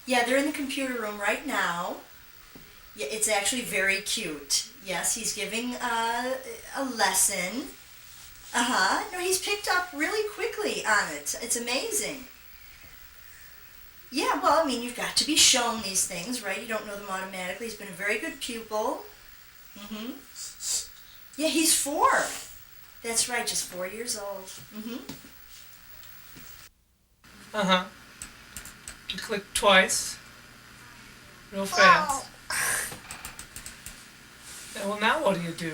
Yeah, they're in the computer room right now. Yeah, it's actually very cute. Yes, he's giving a lesson. Uh-huh. No, he's picked up really quickly on it. It's amazing. Yeah, well, I mean, you've got to be shown these things, right? You don't know them automatically. He's been a very good pupil. Mm-hmm. Yeah, he's 4. That's right, just 4 years old. Mm-hmm. Uh-huh. You click twice. Real fast. And well, now what do you do?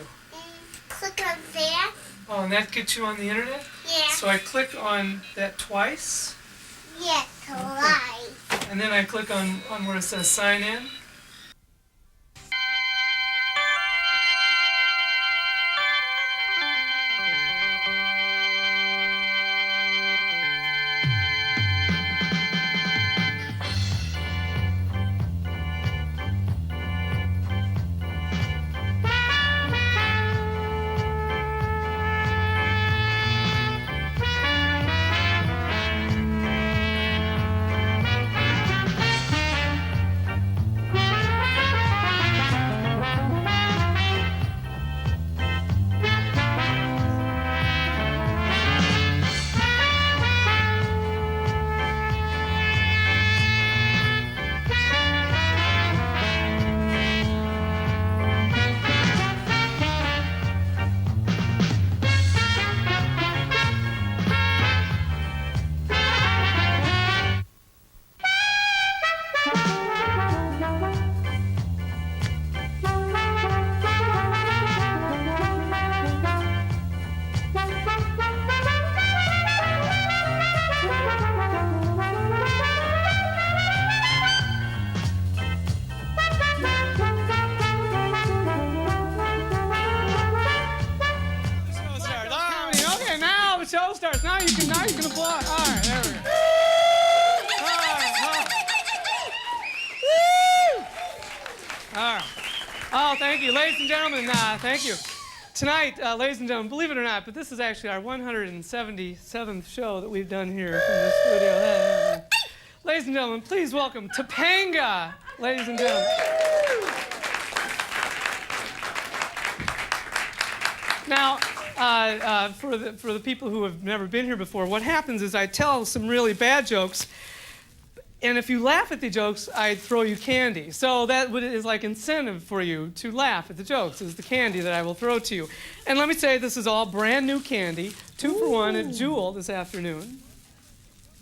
Click on there. Oh, and that gets you on the internet? Yeah. So I click on that twice. Yeah, twice. And then I click on where it says sign in. Show starts. Now you can applaud. All right, there we go. All right. Oh, thank you, ladies and gentlemen. Thank you. Tonight, ladies and gentlemen, believe it or not, but this is actually our 177th show that we've done here from the studio. Ladies and gentlemen, please welcome Topanga, ladies and gentlemen. Now, for the people who have never been here before, what happens is I tell some really bad jokes, and if you laugh at the jokes, I throw you candy. So that is like incentive for you to laugh at the jokes, is the candy that I will throw to you. And let me say, this is all brand new candy, 2 for 1 at Jewel this afternoon.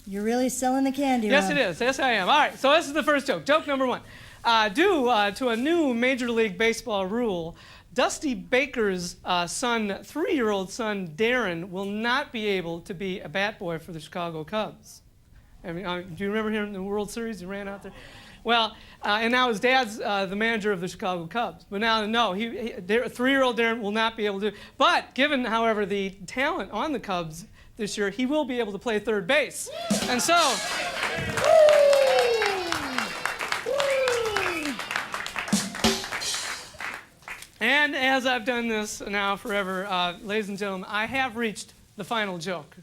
You're really selling the candy, Yes, Rob. it is. Yes, I am. All right, so this is the first joke. Joke number 1. Due to a new Major League Baseball rule, Dusty Baker's son, 3-year-old son, Darren, will not be able to be a bat boy for the Chicago Cubs. I mean, do you remember him in the World Series? He ran out there. Well, and now his dad's the manager of the Chicago Cubs. But now, no, 3-year-old Darren will not be able to. But given, however, the talent on the Cubs this year, he will be able to play third base. And so... And as I've done this now forever, ladies and gentlemen, I have reached the final joke.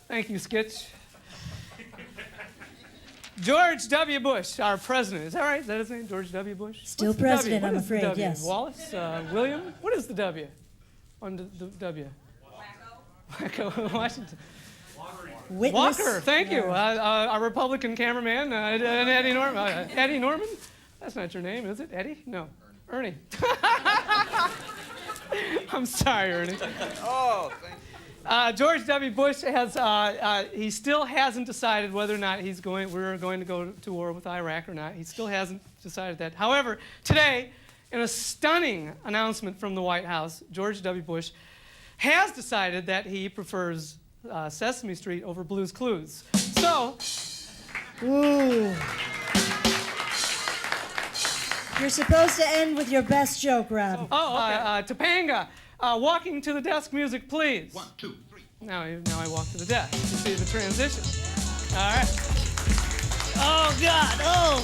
Thank you, Skitch. George W. Bush, our president. Is that right? Is that his name? George W. Bush? Still president, I'm afraid, yes. Wallace? William? What is the W on the W? Wacko. Washington. Witness. Walker, thank you. Our Republican cameraman, Eddie Norman. Eddie Norman? That's not your name, is it? Eddie? No. Ernie. I'm sorry, Ernie. Oh, thank you. George W. Bush has, he still hasn't decided whether or not we're going to go to war with Iraq or not. He still hasn't decided that. However, today, in a stunning announcement from the White House, George W. Bush has decided that he prefers Sesame Street over Blue's Clues. So, Ooh. You're supposed to end with your best joke, Rob. Topanga, walking to the desk music, please. 1, 2, 3. Now I walk to the desk. You see the transition. All right. Oh, God. Oh.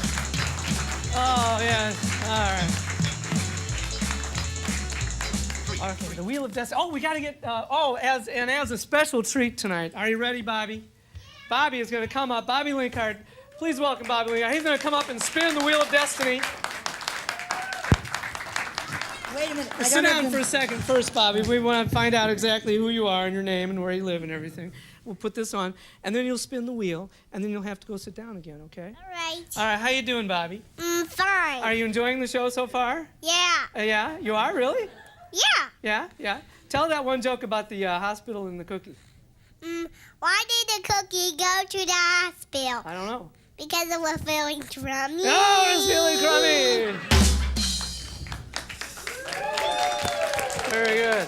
Oh, yes. All right. 3, Okay, the Wheel of Destiny. Oh, we got to get. As a special treat tonight. Are you ready, Bobby? Bobby is going to come up. Bobby Linkhart. Please welcome Bobby Linkhart. He's going to come up and spin the Wheel of Destiny. Wait a minute. Sit down for a second first, Bobby. We want to find out exactly who you are and your name and where you live and everything. We'll put this on, and then you'll spin the wheel, and then you'll have to go sit down again, okay? All right. All right, how you doing, Bobby? Fine. Are you enjoying the show so far? Yeah. Yeah, you are, really? Yeah. Yeah. Tell that one joke about the hospital and the cookie. Why did the cookie go to the hospital? I don't know. Because it was feeling crummy. Oh, it's feeling crummy. Very good.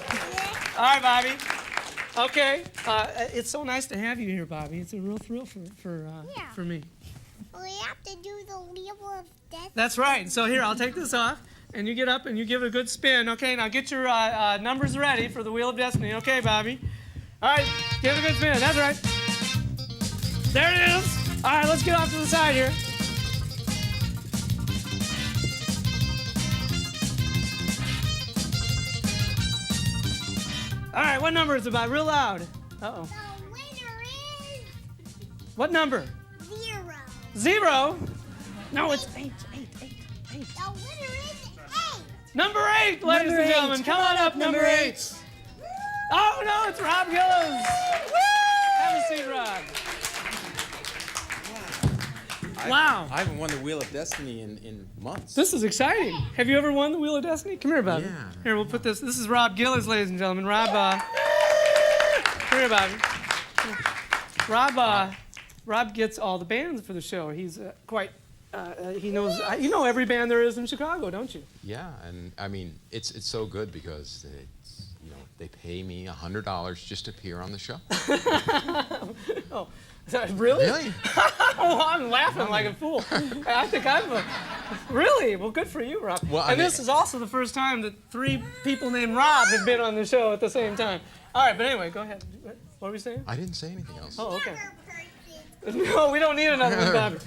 All right, Bobby. Okay. It's so nice to have you here, Bobby. It's a real thrill for me. We have to do the Wheel of Destiny. That's right. So here, I'll take this off, and you get up and you give it a good spin. Okay, now get your numbers ready for the Wheel of Destiny. Okay, Bobby? All right, give it a good spin. That's right. There it is. All right, let's get off to the side here. All right, what number is it, Bob? Real loud. Uh-oh. The winner is What number? 0. 0? No, it's 8. The winner is 8. Number 8, ladies and gentlemen. Come on up, number 8. Oh, no, it's Rob Gillis. Have a seat, Rob. Wow. I haven't won the Wheel of Destiny in months. This is exciting. Have you ever won the Wheel of Destiny? Come here, Bobby. Yeah. Here, we'll put this. This is Rob Gillis, ladies and gentlemen. Rob, come here, Bobby. Rob gets all the bands for the show. He's he knows, you know every band there is in Chicago, don't you? Yeah, and I mean, it's so good because they pay me $100 just to appear on the show. Oh, really? Really? Oh, I'm laughing like a fool. I think really? Well, good for you, Rob. Well, and this is also the first time that 3 people named Rob have been on the show at the same time. All right, but anyway, go ahead. What were we saying? I didn't say anything else. Oh, okay. No, we don't need another one, Bobby.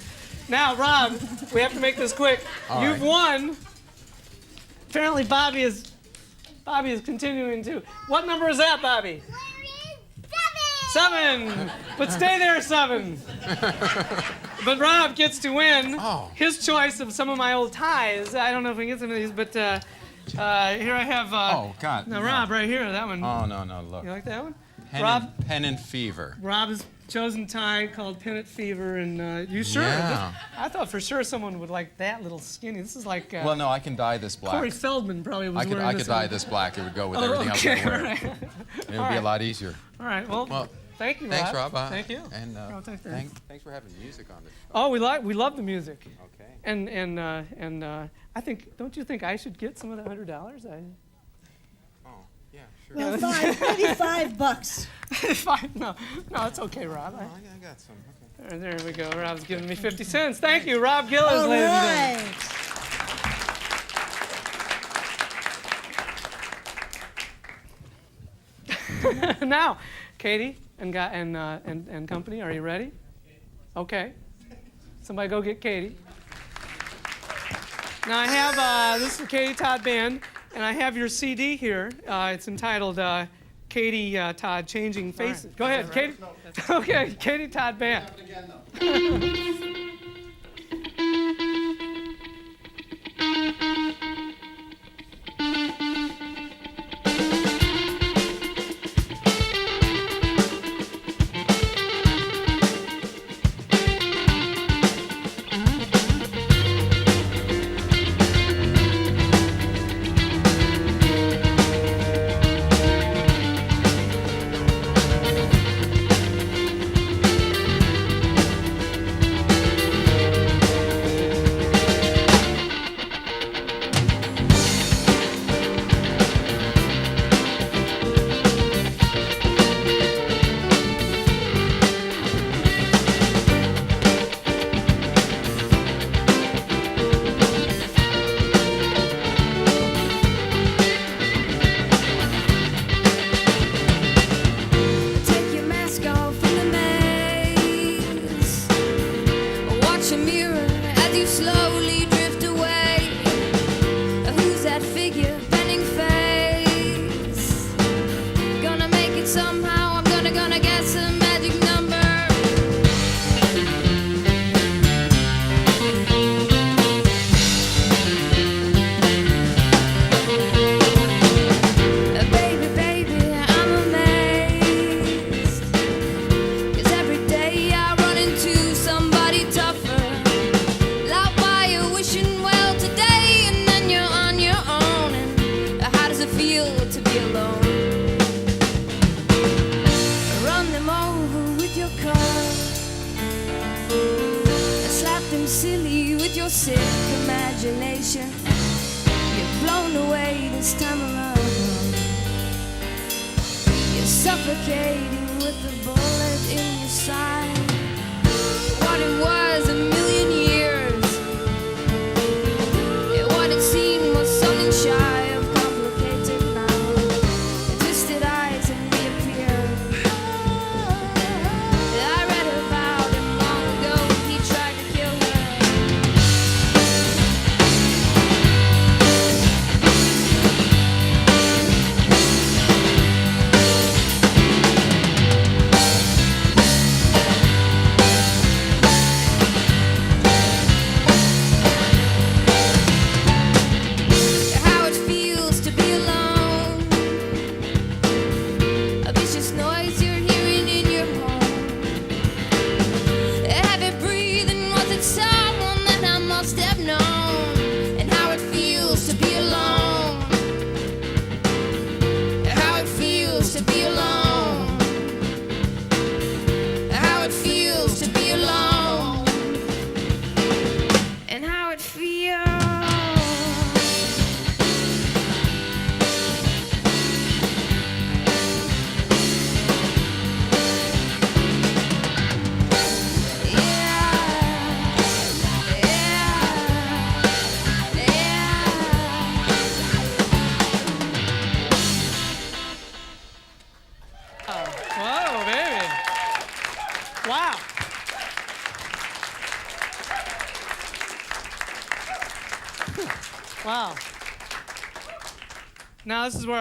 Now, Rob, we have to make this quick. You've won. Apparently, Bobby is continuing to. What number is that, Bobby? 7. But stay there, 7. But Rob gets to win his choice of some of my old ties. I don't know if we can get some of these, but here I have. Oh God. Now, Rob, right here, that one. Oh no, look. You like that one? Pennant Fever. Rob has chosen tie called Pennant Fever, and you sure? Yeah. I thought for sure someone would like that little skinny. This is like. Well, no, I can dye this black. Corey Feldman probably was wearing I this could dye one. this black. It would go with everything else I'm wearing. Right. It would be a lot easier. All right. Well, thank you, Rob. Thanks, Rob. Thank you. And thanks for having music on this show. Oh, we love the music. Okay. And I think, don't you think I should get some of the $100? Oh, yeah, sure. Well, maybe $5. No, it's okay, Rob. I got some. Okay. There we go. Rob's giving me 50 cents. Thank you, Rob Gillis, All ladies and gentlemen. Now, Katie and company, are you ready? Okay. Somebody go get Katie. Now I have this is Katie Todd Band, and I have your CD here. It's entitled Katie Todd Changing Faces. Right. Go ahead, Katie. No, okay, Katie Todd Band. somehow I'm gonna guess a magic number. Baby, baby, I'm amazed, 'cause every day I run into somebody tougher. Like why you're wishing well today and then you're on your own. And how does it feel to be alone? Run them over with your car, slap them silly with your sick imagination. You're blown away this time around. You're suffocating with the bullet in your side. What it was a million years, and what it seemed was something shy of complicated now. Twisted eyes and reappear. I read about him long ago. He tried to kill her. How it feels to be alone. A vicious noise you're hearing in your home. Heavy breathing, was it someone that I must have known? And how it feels to be alone. How it feels to be alone. How it feels to be alone. And how it feels. Whoa, baby. Wow. Wow. Now this is where I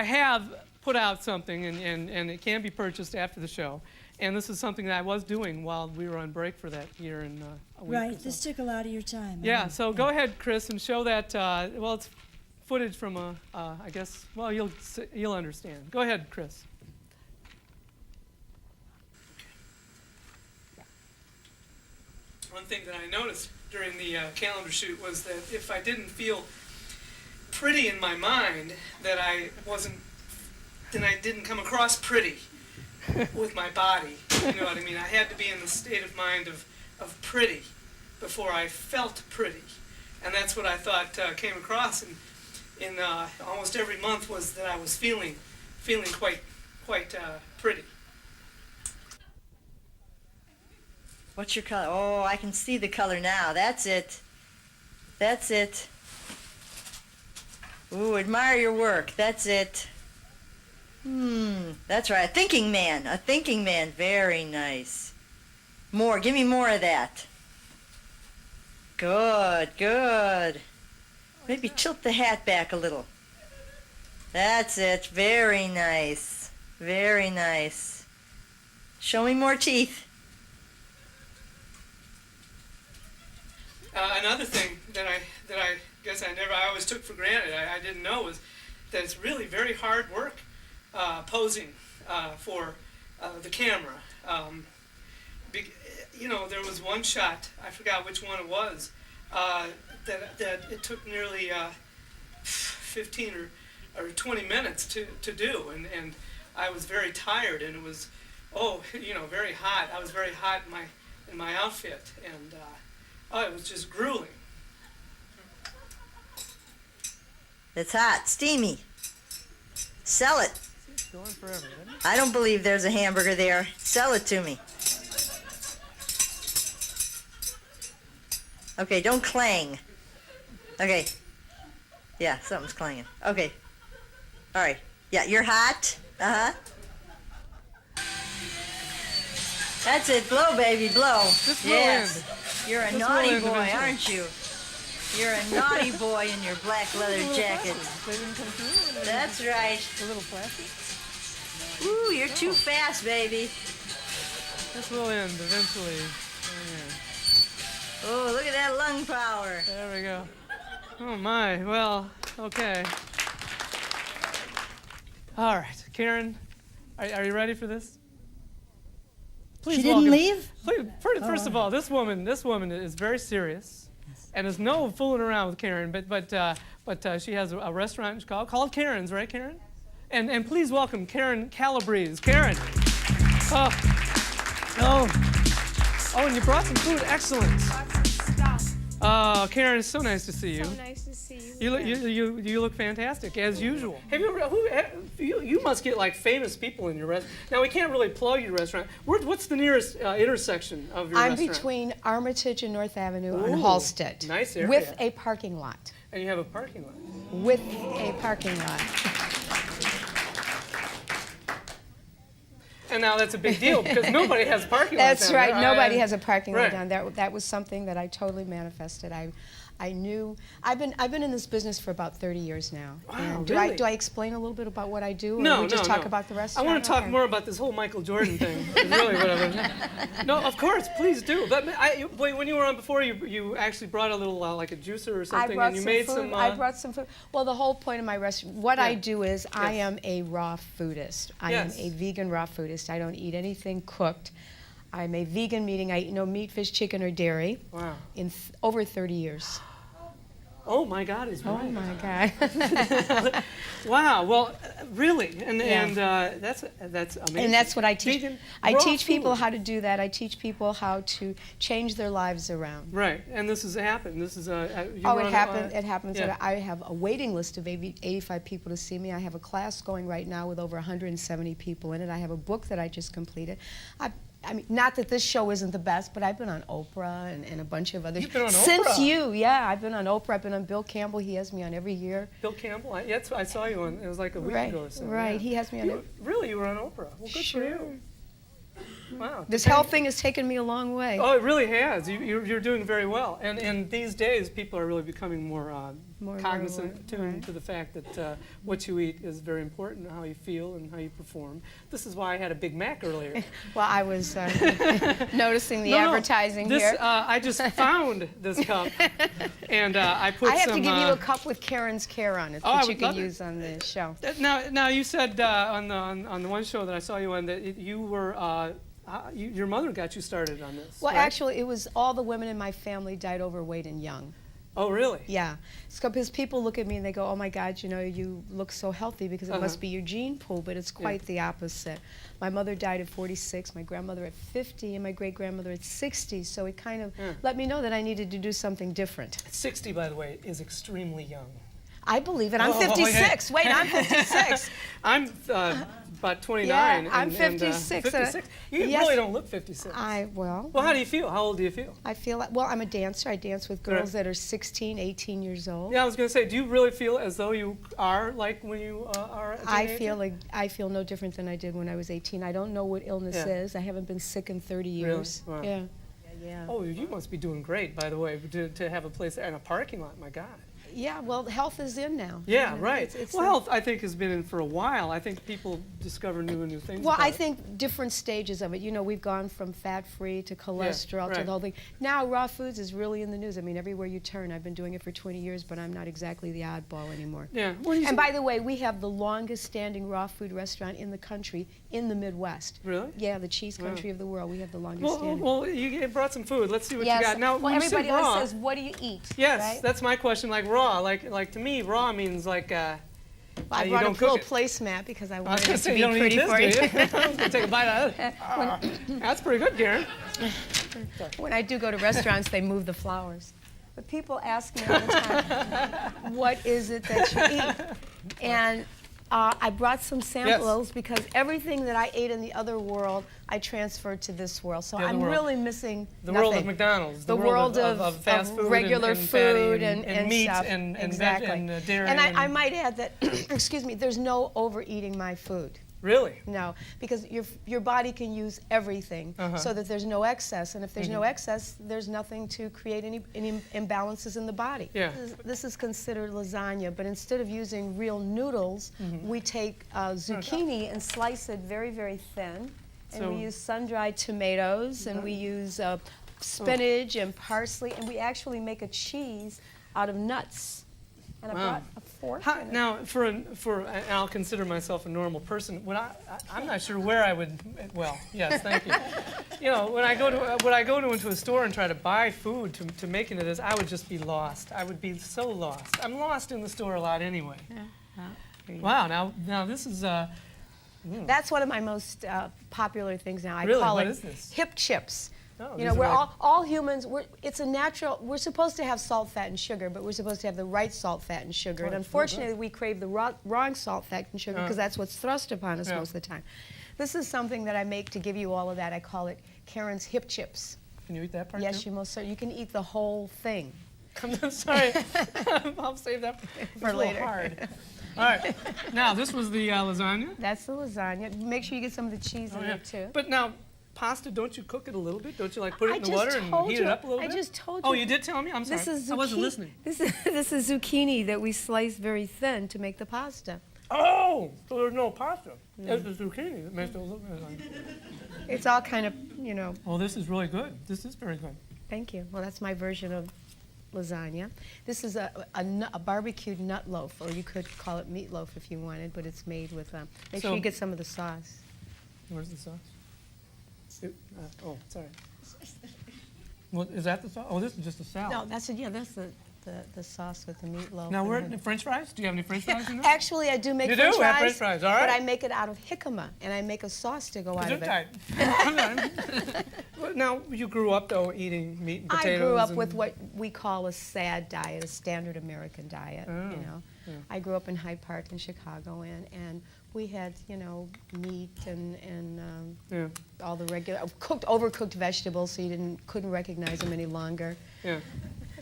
have put out something, and it can be purchased after the show. And this is something that I was doing while we were on break for that year and a week or Right, so. this took a lot of your time. Yeah, so go ahead, Chris, and show that. Well, it's footage from I guess. Well, you'll understand. Go ahead, Chris. One thing that I noticed during the calendar shoot was that if I didn't feel pretty in my mind, that then I didn't come across pretty with my body. You know what I mean? I had to be in the state of mind of pretty before I felt pretty. And that's what I thought came across in almost every month, was that I was feeling quite pretty. What's your color? Oh, I can see the color now. That's it. That's it. Ooh, admire your work. That's it. That's right. A thinking man. A thinking man. Very nice. More. Give me more of that. Good, good. Maybe tilt the hat back a little. That's it. Very nice. Very nice. Show me more teeth. Another thing that I guess I always took for granted, I didn't know, was that it's really very hard work posing for the camera. There was one shot, I forgot which one it was, that it took nearly 15 or 20 minutes to do, and I was very tired, and it was very hot. I was very hot in my outfit, and it was just grueling. It's hot, steamy. Sell it. It's going forever, isn't it? I don't believe there's a hamburger there. Sell it to me. Okay, don't clang. Okay. Yeah, something's clanging. Okay. All right. Yeah, you're hot. Uh-huh. That's it. Blow, baby, blow. This will yes. end. You're a This will naughty end boy, eventually. aren't you? You're a naughty boy in your black leather jacket. They didn't come through? That's right. A little plastic? Ooh, you're too fast, baby. This will end eventually. Oh, look at that lung power. There we go. Oh my, well, okay. All right, Karyn, are you ready for this? Please She didn't welcome- leave? First of all, this woman is very serious, and there's no fooling around with Karyn. But she has a restaurant called Karyn's, right, Karyn? And please welcome Karyn Calabrese. Karyn. Oh, and you brought some food. Excellent. Oh, Karyn, it's so nice to see you. So nice to see you. You look fantastic as usual. Have you ever, you must get like famous people in your restaurant. Now we can't really plug your restaurant. What's the nearest intersection of your I'm restaurant? between Armitage and North Avenue on Ooh, Halsted. nice area. With a parking lot. And you have a parking lot. With a parking lot. And now that's a big deal because nobody has a parking lot. That's down right. there. Nobody has a parking lot right. down there. That was something that I totally manifested. I knew. I've been in this business for about 30 years now. Wow, And really? do I explain a little bit about what I do, or No, we just no, talk no. about the I restaurant? want to talk Okay. more about this whole Michael Jordan thing. Is really what I was. No, of course, please do. But when you were on before, you actually brought a little like a juicer or something, and you made some. I brought some food. Well, the whole point of my restaurant, what I Yeah. do is I Yes. am a raw foodist. I Yes. am a vegan raw foodist. I don't eat anything cooked. I'm a vegan, meaning I eat no meat, fish, chicken, or dairy. Wow. In over 30 years. Oh my God, is Oh right. my God. Wow. Well, really, and Yeah. that's amazing. And that's what I teach. Vegan, I raw teach people food. how to do that. I teach people how to change their lives around. Right, and this has happened. This is you Oh, run, it happened. It happens. yeah. I have a waiting list of 85 people to see me. I have a class going right now with over 170 people in it. I have a book that I just completed. I mean, not that this show isn't the best, but I've been on Oprah and a bunch of other. You've been on Since Oprah? you, yeah, I've been on Oprah. I've been on Bill Campbell. He has me on every year. Bill Campbell. I saw you on. It was like a week Right, ago or something. right. Yeah. He has me on. Really, you were on Oprah. Well, good for you. Wow. This health thing has taken me a long way. Oh, it really has. You're doing very well. And these days, people are really becoming more More cognizant, aware, tuned right. to the fact that what you eat is very important, how you feel and how you perform. This is why I had a Big Mac earlier. Well, I was noticing the No, advertising this, here. I just found this cup, and I put I have some. to give you a cup with Karyn's care on it Oh, I that you would can love it. use on the show. Now you said on the one show that I saw you on that you were your mother got you started on this. Well, right? actually, it was all the women in my family died overweight and young. Oh, really? Yeah, because people look at me and they go, "Oh my God, you know, you look so healthy because it must be your gene pool." But it's quite the opposite. My mother died at 46, my grandmother at 50, and my great grandmother at 60. So it kind of let me know that I needed to do something different. 60, by the way, is extremely young. I believe it. I'm Oh, 56. Wait, I'm 56. I'm about 29. Yeah, I'm 56. 56. You Yes. really don't look 56. Well, Well, how do you feel? How old do you feel? I feel like, well, I'm a dancer. I dance with girls Right. that are 16, 18 years old. Yeah, I was going to say, do you really feel as though you are like when you are a teenager? I feel no different than I did when I was 18. I don't know what illness Yeah. is. I haven't been sick in 30 years. Wow. Yeah. Yeah. Oh, you must be doing great, by the way, to have a place and a parking lot. My God. Yeah, well, health is in now. Yeah, You know, right. it's Well, health, I think, has been in for a while. I think people discover new and new things. Well, about I it. think different stages of it. You know, we've gone from fat-free to cholesterol to right. the whole thing. Now, raw foods is really in the news. I mean, everywhere you turn. I've been doing it for 20 years, but I'm not exactly the oddball anymore. Yeah. Well, you And see- by the way, we have the longest-standing raw food restaurant in the country, in the Midwest. Really? Yeah, the cheese country of the world. We have the longest Well, standing. well, you brought some food. Let's see what Yes. you got. Now, well, when you say everybody raw, always says, "What do you eat?" yes, right? that's my question. Like raw, like to me, raw means like. Well, I you brought a don't little cook it. placemat because I I was wanted gonna it say, to you be don't pretty eat this, for you. do you? I'm gonna take a bite out of it. That's pretty good, Karen. When I do go to restaurants, they move the flowers. But people ask me all the time, what is it that you eat? And I brought some samples because everything that I ate in the other world, I transferred to this world. So The other I'm world. really missing The nothing. world of McDonald's. The world of fast food regular and fatty food and meat stuff. and exactly. and dairy. And I might add that, excuse me, there's no overeating my food. Really? No, because your body can use everything so that there's no excess, and if there's no excess, there's nothing to create any imbalances in the body. Yeah. This is considered lasagna, but instead of using real noodles, we take zucchini and slice it very, very thin, and So- we use sun-dried tomatoes, and we use spinach and parsley, and we actually make a cheese out of nuts. And I Wow. brought a fork. How, and now, and I'll consider myself a normal person. I'm not sure where I would. Well, yes, thank you. You know, when I go into a store and try to buy food to make it as, I would just be lost. I would be so lost. I'm lost in the store a lot anyway. Wow. Now this is. That's one of my most popular things now. I Really? call What it is this? hip chips. Oh, You these know, are we're like- all humans. It's a natural. We're supposed to have salt, fat, and sugar, but we're supposed to have the right salt, fat, and sugar. And Oh, unfortunately, we crave the wrong salt, fat, and sugar because that's what's thrust upon us Yeah. most of the time. This is something that I make to give you all of that. I call it Karyn's hip chips. Can you eat that part? Yes, too? you most certainly. You can eat the whole thing. I'm sorry. I'll save that For later. Hard. All right. Now this was the lasagna. That's the lasagna. Make sure you get some of the cheese in there too. But now, pasta, don't you cook it a little bit? Don't you like put it I in the just water and told heat you. it up a little I bit? just told Oh, you. you did tell me? I'm sorry. This is I wasn't zucchini. listening. This is zucchini that we slice very thin to make the pasta. Oh, so there's no pasta. It's the zucchini that makes it look like. It's all kind of, you know. Well, this is really good. This is very good. Thank you. Well, that's my version of lasagna. This is a barbecued nut loaf, or you could call it meatloaf if you wanted, but it's made with. Make sure So- you get some of the sauce. Where's the sauce? Oh, sorry. Well, is that the sauce? Oh, this is just a salad. No, that's the sauce with the meatloaf. Now, and the French fries? Do you have any French fries in there? Actually, I do make You French do fries. have French fries, all right. But I make it out of jicama, and I make a sauce to go out of it. Gesundheit. Now, you grew up, though, eating meat and potatoes. I grew up and- with what we call a SAD diet, a standard American diet. Oh, You know, yeah. I grew up in Hyde Park in Chicago, and we had, you know, meat and Yeah, all the regular overcooked vegetables, so you couldn't recognize them any longer. yeah.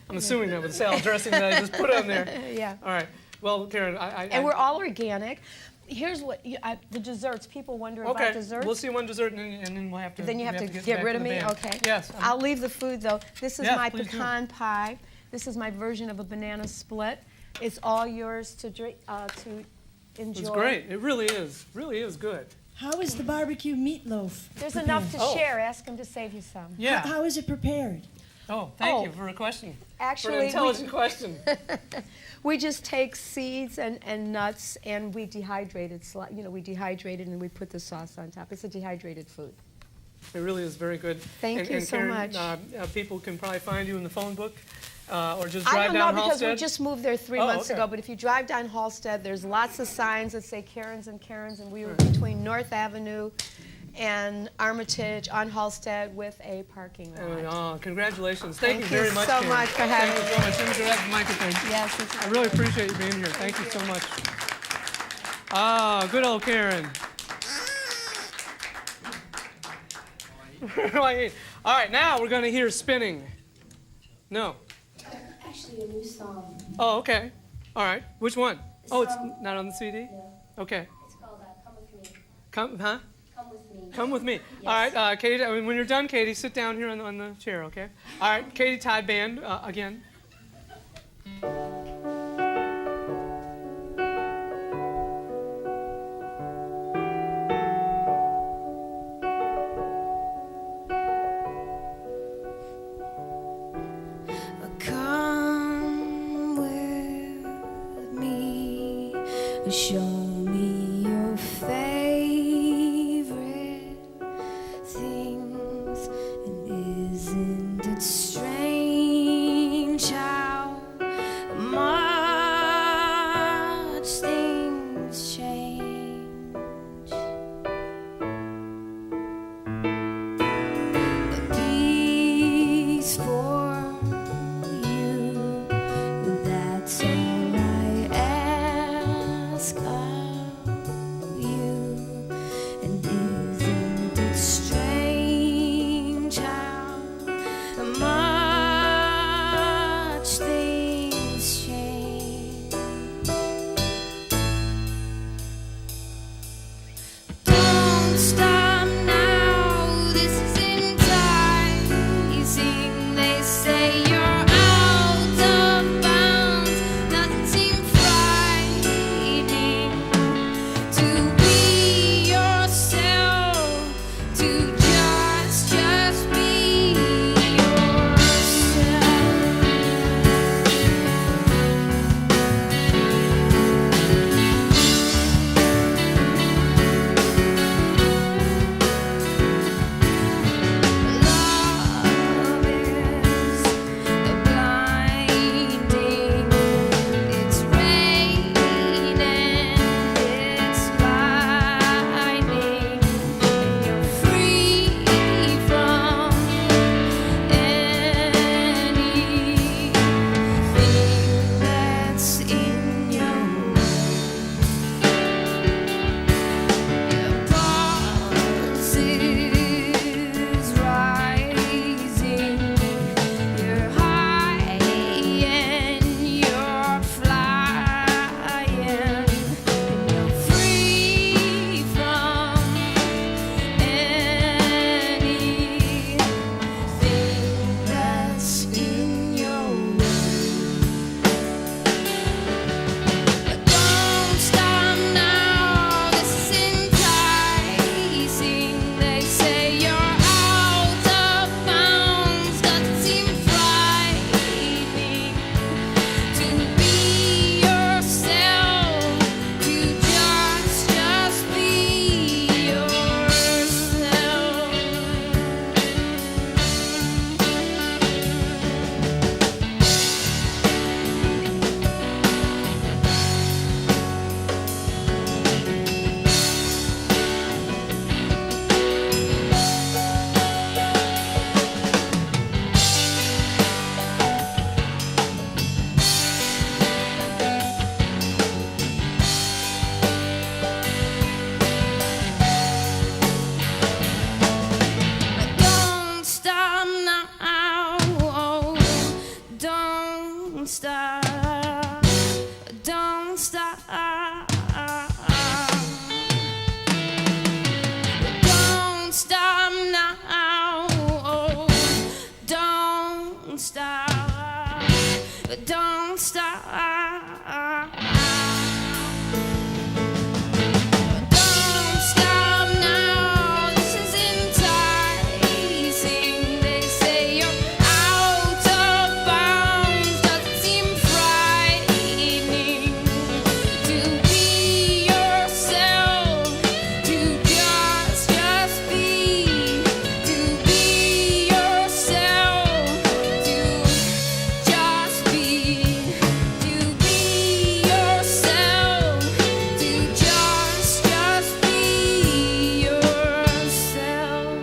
I'm assuming that with the salad dressing that I just put on there. Yeah. All right. Well, Karyn, And we're all organic. Here's what the desserts. People wonder okay. about desserts. We'll see one dessert, and then we'll have to. Then you have to get get back rid to of the me? band. Okay. Yes. I'll leave the food, though. This is Yes, my please do. pecan pie. This is my version of a banana split. It's all yours to enjoy. It's great. It really is. Really is good. How is the barbecue meatloaf? There's enough to Oh. share. Ask him to save you some. Yeah. How is it prepared? Oh, thank Oh. you for a question. For Actually, an intelligent question. we just take seeds and nuts and we dehydrate it. We dehydrate it and we put the sauce on top. It's a dehydrated food. It really is very good. Thank you so Karyn, much. People can probably find you in the phone book, or just I drive don't know down because we Halstead. just moved there 3 Oh, months okay. ago, but if you drive down Halstead, there's lots of signs that say Karyn's, and we were between North Avenue and Armitage on Halstead with a parking lot. Oh, congratulations. Thank you Thank you very much, so Karyn. much for having Thank you so much. Let me grab the microphone. Yes, it's I really appreciate you being here. Thank you so much. Ah, good old Karyn. All right, now we're going to hear spinning. No. Actually, a new song. Oh, okay. All right. Which one? Oh, it's not on the CD? Yeah. Okay. It's called Come With Me. Come, huh? Come With Me. Come with me. Yes. All right, Katie, when you're done, Katie, sit down here on the chair, okay? All right, Katie, Todd Band, again. Come with me, show me your favorite things, and isn't it strange how don't stop. Don't stop now. This is enticing. They say you're out of bounds. Doesn't seem frightening to be yourself. To just be. To be yourself. To just be. To be yourself. To just be yourself.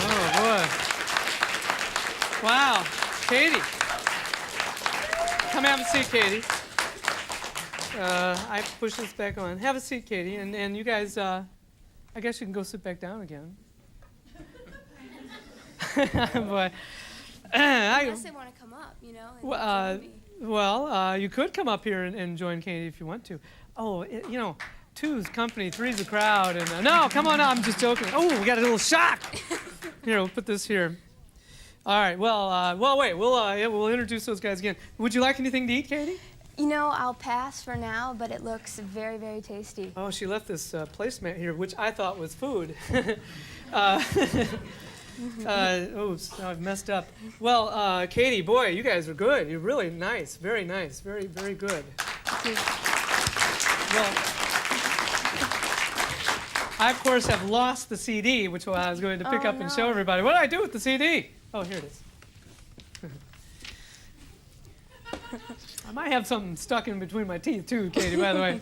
Oh, boy. Wow. Katie. Come have a seat, Katie. I push this back on. Have a seat, Katie. And you guys, I guess you can go sit back down again. Boy. Unless they want to come up, you know. And join me. Well, you could come up here and join Katie if you want to. Oh, you know, two's company, three's the crowd. And no, come on, I'm just joking. Oh, we got a little shock. Here, we'll put this here. All right. Well, wait. We'll introduce those guys again. Would you like anything to eat, Katie? You know, I'll pass for now, but it looks very, very tasty. Oh, she left this placemat here, which I thought was food. Oops, now I've messed up. Well, Katie, boy, you guys are good. You're really nice, very, very, very good. Well, I of course have lost the CD, which I was going to pick up and show everybody. What did I do with the CD? Oh, here it is. I might have something stuck in between my teeth too, Katie, by the way.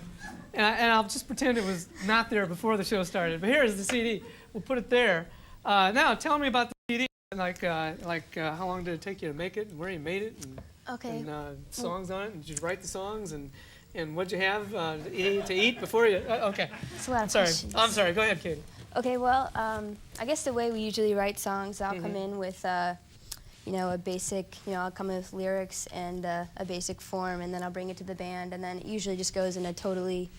And I'll just pretend it was not there before the show started. But here's the CD. We'll put it there. Now, tell me about the CD. Like how long did it take you to make it, and where you made it, and, Okay. and songs on it, and did you write the songs, and what'd you have to eat before you? Okay. It's a lot of Sorry. questions. I'm sorry. Go ahead, Katie. Okay, well, I guess the way we usually write songs, I'll come in with, you know, a basic, I'll come in with lyrics and a basic form, and then I'll bring it to the band, and then it usually just goes in a totally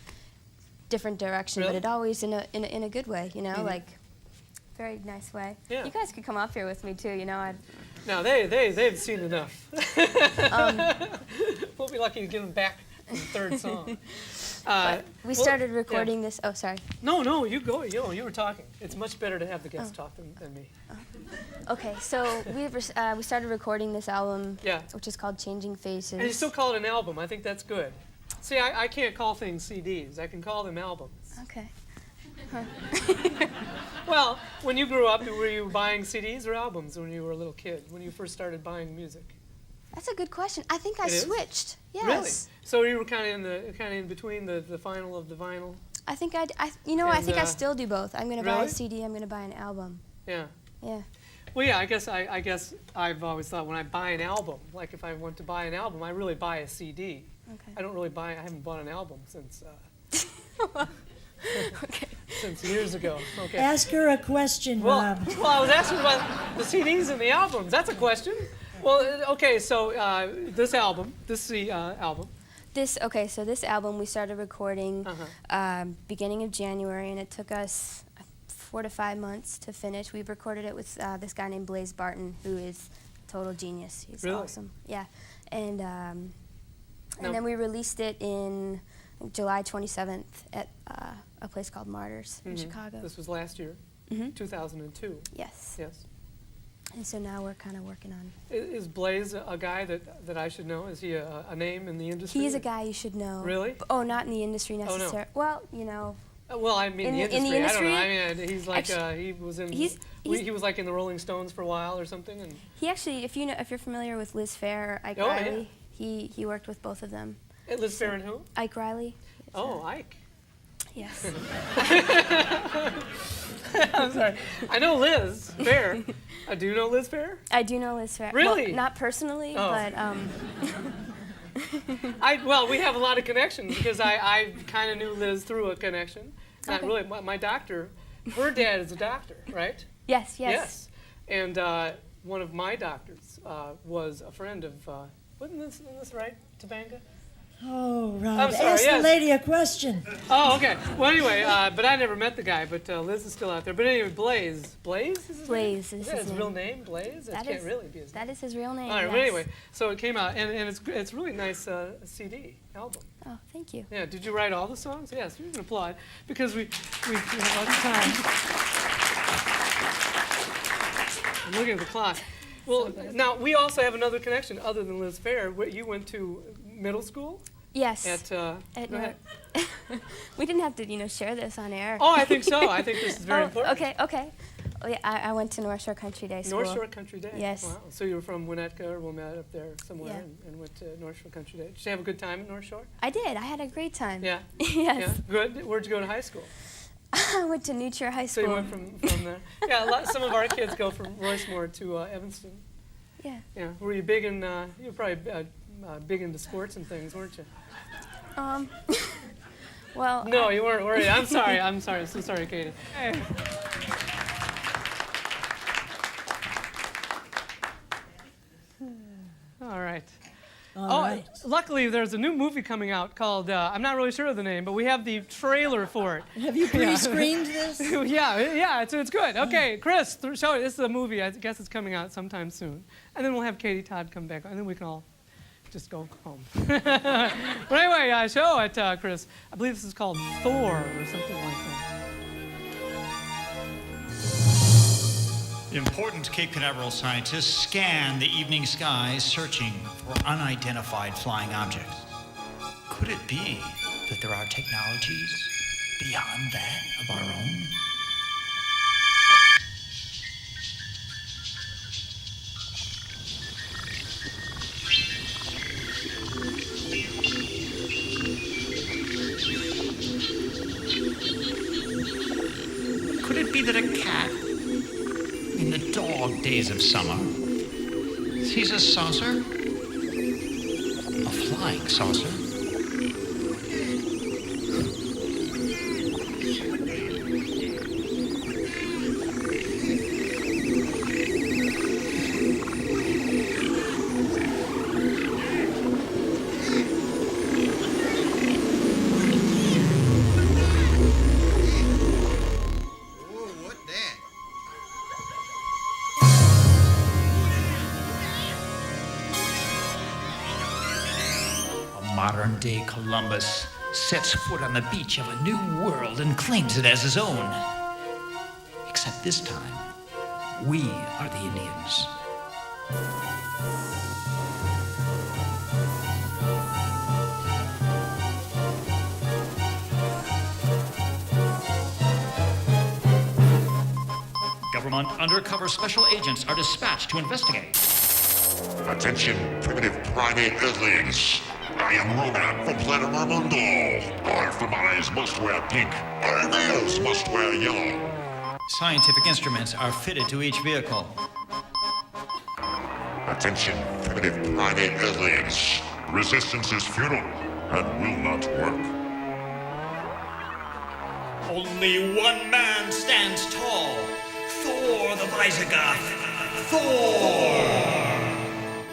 different direction, Really? but it always in a good way, like very nice way. Yeah. You guys could come up here with me too, Now they've seen enough. We'll be lucky to get them back for the third song. We started recording this. Oh, sorry. No, you go. You were talking. It's much better to have the guests talk than me. Okay, so we started recording this album, Yeah. which is called Changing Faces. And you still call it an album. I think that's good. See, I can't call things CDs. I can call them albums. Okay. Well, when you grew up, were you buying CDs or albums when you were a little kid, when you first started buying music? That's a good question. I think I It is? switched. Yes. Really? So you were kind of in between the final of the vinyl? I think I And, still do both. I'm going to buy really? a CD. I'm going to buy an album. Yeah. Yeah. Well, yeah, I guess I've always thought when I buy an album, like if I want to buy an album, I really buy a CD. Okay. I haven't bought an album since Okay. since years ago. Okay. Ask her a question, Well, Rob. I was asking about the CDs and the albums. That's a question. Well, okay, so this album. So this album we started recording Uh-huh. beginning of January, and it took us 4 to 5 months to finish. We recorded it with this guy named Blaze Barton, who is a total genius. He's Really? awesome. Yeah, and Now- then we released it in July 27th at a place called Martyrs in Chicago. This was last year, 2002. Yes. Yes. And so now we're kind of working on. Is Blaze a guy that I should know? Is he a name in the industry? He's a guy you should know. Really? Oh, not in the industry no. necessarily. Well, Well, I mean In the the- in the industry. I don't industry? know. I mean, he's like Actually, he was in. he's- he was like in the Rolling Stones for a while or something. And he actually, if you're familiar with Liz Phair or Ike Oh, yeah. Riley, he worked with both of them. Liz Phair and who? Ike Riley. Oh, Ike. Yes. I'm sorry. I know Liz Phair. Do you know Liz Phair? I do know Liz Phair. Really? Well, not personally, Oh. but Well, we have a lot of connections because I kind of knew Liz through a connection. Not Okay. really. My doctor, her dad is a doctor, right? yes. Yes. And one of my doctors was a friend of, wasn't this right, Tabanga? Oh, Rob, I'm sorry, ask yes. the lady a question. Oh, okay. Well, anyway, but I never met the guy, but Liz is still out there. But anyway, Blaze. Blaze is his name? Blaze is Is that his his name. real name, Blaze? That can't really be his name. That is his real name. All right, yes. but anyway, so it came out, and it's really nice CD, album. Oh, thank you. Yeah, did you write all the songs? Yes, you can applaud, because we have lots of time. I'm looking at the clock. Well, now, we also have another connection other than Liz Fair. You went to middle school? Yes. At go ahead. We didn't have to, share this on air. Oh, I think so. I think this is very important. Okay. Oh, yeah, I went to North Shore Country Day School. North Shore Country Day? Yes. Wow. So you were from Winnetka or Wilmette up there somewhere Yeah. and went to North Shore Country Day. Did you have a good time at North Shore? I did. I had a great time. Yeah? Yes. Yeah? Good. Where'd you go to high school? I went to New Trier High So School. you went from there. Yeah, some of our kids go from Roycemore to Evanston. Yeah. Yeah. Were you big in, you were probably big into sports and things, weren't you? Well. No, you weren't worried. I'm sorry. I'm sorry. So sorry, Katie. Hey. All right. All right. Luckily, there's a new movie coming out called, I'm not really sure of the name, but we have the trailer for it. Have you pre-screened this? yeah, it's good. Okay, Chris, show it. This is a movie. I guess it's coming out sometime soon. And then we'll have Katie Todd come back, and then we can all just go home. But anyway, show it, Chris. I believe this is called Thor or something like that. Important Cape Canaveral scientists scan the evening skies searching for unidentified flying objects. Could it be that there are technologies beyond that of our own? Could it be that a cat, in the dog days of summer, sees a saucer? A flying saucer? Modern-day Columbus sets foot on the beach of a new world and claims it as his own. Except this time, we are the Indians. Government undercover special agents are dispatched to investigate. Attention, primitive primate earthlings. I am Ronan from planet Marmundo. Our females must wear pink. Our males must wear yellow. Scientific instruments are fitted to each vehicle. Attention, primitive primate earthlings. Resistance is futile and will not work. Only one man stands tall. Thor the Visigoth. Thor!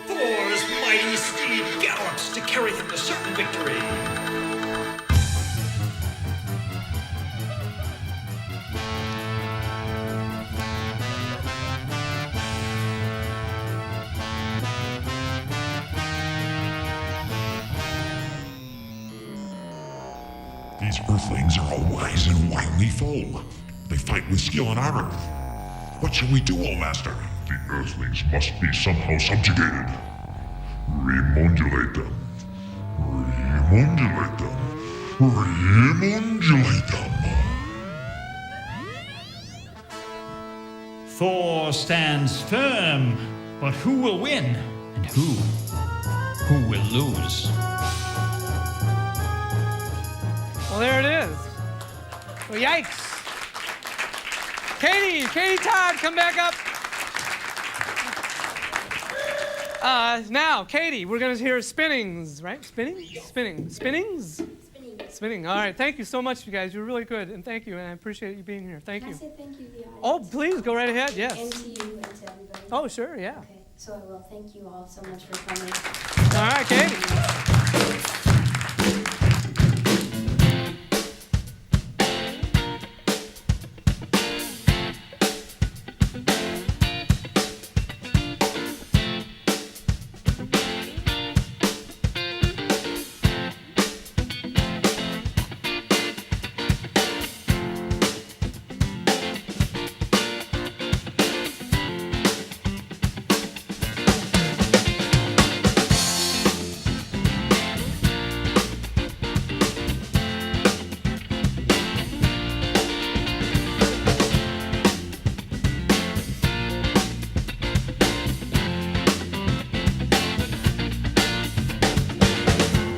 Thor's mighty steed gallops to carry him to certain victory. These earthlings are a wise and wily foe. They fight with skill and honor. What shall we do, O Master? The earthlings must be somehow subjugated. Remodulate them. Remodulate them. Remodulate them. Thor stands firm, but who will win and who will lose? Well, there it is. Well, yikes. Katie Todd, come back up. Now, Katie, we're going to hear spinnings, right? Spinnings? Spinning. All right. Thank you so much, you guys. You're really good, and thank you, and I appreciate you being here. Thank you. Can I say thank you to the audience? Oh, please, go right ahead. Yes. And to you and to everybody. Oh, sure, yeah. Okay, so I will. Thank you all so much for coming. All right, Katie.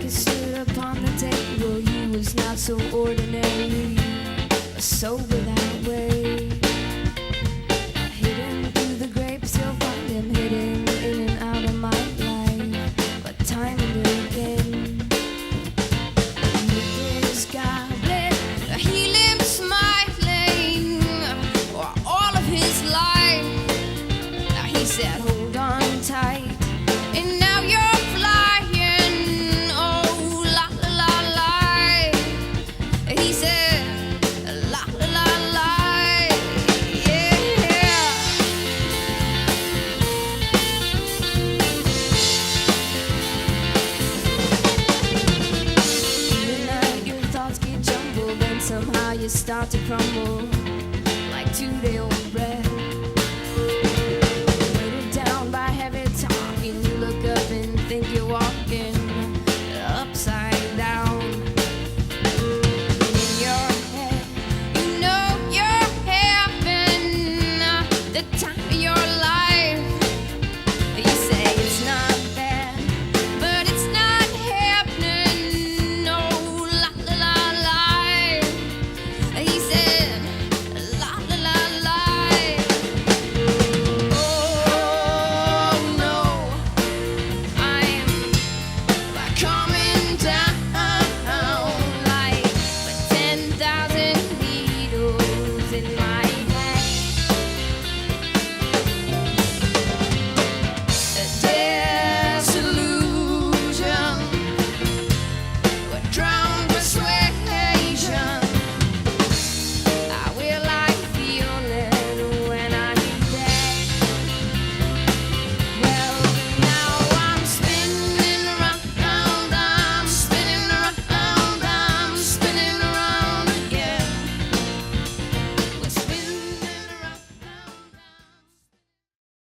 He stood upon the table, he was not so ordinary, so without way. Hidden through the grapes, you'll find him hidden in and out of my life, but time and again. With his goblet, he lived smiling all of his life. He said, hold on tight, and now you're flying. Oh, la la la la. He said, la la la la. Yeah. In the night, your thoughts get jumbled, and somehow you start to crumble like 2-day-old bread.